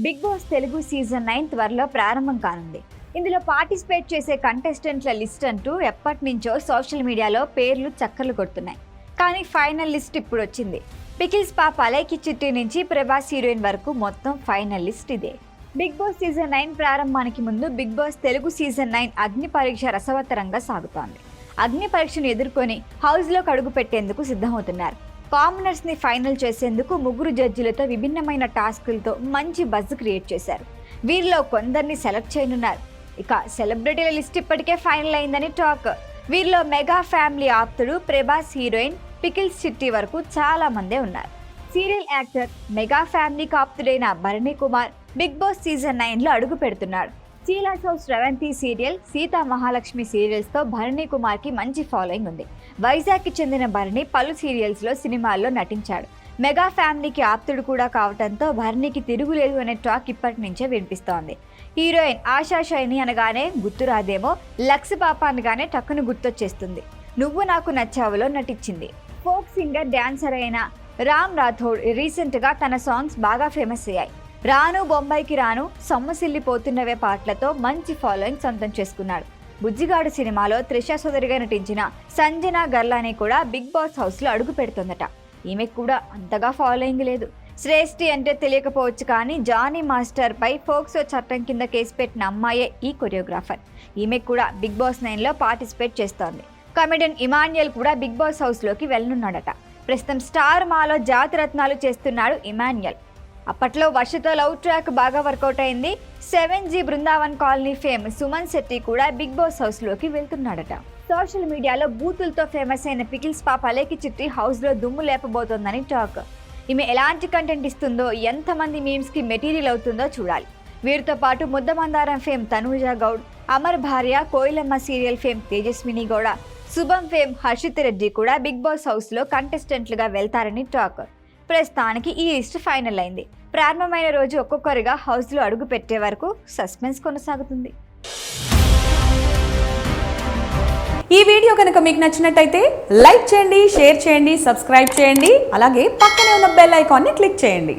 Big boss Telugu season 9 త్వరలో ప్రారంభం కానుంది. ఇందులో పార్టిసిపేట్ చేసే కంటెస్టెంట్ల లిస్ట్ అంటూ ఎప్పటి నుంచో సోషల్ మీడియాలో పేర్లు చక్కర్లు కొడుతున్నాయి. కానీ ఫైనల్ లిస్ట్ ఇప్పుడు వచ్చింది. పికిల్స్ పాప అలేకి చిట్టి నుంచి ప్రభాస్ హీరోయిన్ వరకు మొత్తం ఫైనల్ లిస్ట్ ఇదే. బిగ్ బాస్ సీజన్ 9 ప్రారంభానికి ముందు బిగ్ బాస్ తెలుగు సీజన్ 9 అగ్ని పరీక్ష రసవత్తరంగా సాగుతోంది. అగ్ని పరీక్షను ఎదుర్కొని హౌస్లోకి అడుగు పెట్టేందుకు సిద్ధమవుతున్నారు. కామనర్స్ ని ఫైనల్ చేసేందుకు ముగ్గురు జడ్జిలతో విభిన్నమైన టాస్కులతో మంచి బజ్ క్రియేట్ చేశారు. వీరిలో కొందరిని సెలెక్ట్ చేయనున్నారు. ఇక సెలబ్రిటీల లిస్ట్ ఇప్పటికే ఫైనల్ అయిందని టాక్. వీరిలో మెగా ఫ్యామిలీ ఆప్తుడు ప్రభాస్ హీరోయిన్ పికిల్స్ చిట్టి వరకు చాలా మందే ఉన్నారు. సీరియల్ యాక్టర్ మెగా ఫ్యామిలీకి ఆప్తుడైన Bharani Kumar Bigg Boss season 9లో అడుగు పెడుతున్నాడు. చీలాస్ హౌస్ శ్రవంతి సీరియల్, సీతా మహాలక్ష్మి సీరియల్స్తో భరణి కుమార్కి మంచి ఫాలోయింగ్ ఉంది. వైజాగ్కి చెందిన భరణి పలు సీరియల్స్లో, సినిమాల్లో నటించాడు. మెగా ఫ్యామిలీకి ఆప్తుడు కూడా కావడంతో భరణికి తిరుగులేదు అనే టాక్ ఇప్పటి నుంచే వినిపిస్తోంది. హీరోయిన్ ఆశా షైని అనగానే గుర్తురాదేమో, లక్స్ పాప అనగానే టక్కును గుర్తొచ్చేస్తుంది. నువ్వు నాకు నచ్చావులో నటించింది. ఫోక్ సింగర్, డాన్సర్ అయిన రామ్ రాథోడ్ రీసెంట్గా తన సాంగ్స్ బాగా ఫేమస్ అయ్యాయి. రాను బొంబాయికి రాను, సొమ్మసిల్లిపోతున్నవే పాటలతో మంచి ఫాలోయింగ్ సొంతం చేసుకున్నాడు. బుజ్జిగాడు సినిమాలో త్రిష సోదరిగా నటించిన సంజన గర్లాని కూడా బిగ్ బాస్ హౌస్లో అడుగు పెడుతుందట. ఈమెకు కూడా అంతగా ఫాలోయింగ్ లేదు. శ్రేష్ఠి అంటే తెలియకపోవచ్చు కానీ జానీ మాస్టర్ పై ఫోక్సో చట్టం కింద కేసు పెట్టిన అమ్మాయే ఈ కొరియోగ్రాఫర్. ఈమెకు కూడా బిగ్ బాస్ 9లో పార్టిసిపేట్ చేస్తోంది. కమెడియన్ ఇమాన్యుయల్ కూడా బిగ్ బాస్ హౌస్లోకి వెళ్ళనున్నాడట. ప్రస్తుతం స్టార్ మాలో జాతిరత్నాలు చేస్తున్నాడు ఇమాన్యుయల్. అప్పట్లో వర్షతో లవ్ ట్రాక్ బాగా వర్కౌట్ అయింది. 7G Brindavan colony fame Suman Shetty కూడా బిగ్ బాస్ హౌస్లోకి వెళ్తున్నాడట. సోషల్ మీడియాలో బూతులతో ఫేమస్ అయిన పికిల్స్ పాప అలేకి చిట్టి హౌస్లో దుమ్ము లేపబోతోందని టాక్. ఈమె ఎలాంటి కంటెంట్ ఇస్తుందో, ఎంతమంది మీమ్స్కి మెటీరియల్ అవుతుందో చూడాలి. వీరితో పాటు ముద్దమందారం ఫేమ్ తనూజా గౌడ్, అమర్ భార్య కోయిలమ్మ సీరియల్ ఫేమ్ తేజస్విని గౌడ, శుభం ఫేమ్ హర్షిత్ రెడ్డి కూడా బిగ్ బాస్ హౌస్లో కంటెస్టెంట్లుగా వెళ్తారని టాక్. ప్రస్తుతానికి ఈ లిస్ట్ ఫైనల్ అయింది. ప్రారంభమైన రోజు ఒక్కొక్కరిగా హౌస్లో అడుగు పెట్టే వరకు సస్పెన్స్ కొనసాగుతుంది. ఈ వీడియో కనుక మీకు నచ్చినట్టయితే లైక్ చేయండి, షేర్ చేయండి, సబ్స్క్రైబ్ చేయండి. అలాగే పక్కనే ఉన్న బెల్ ఐకాన్ని క్లిక్ చేయండి.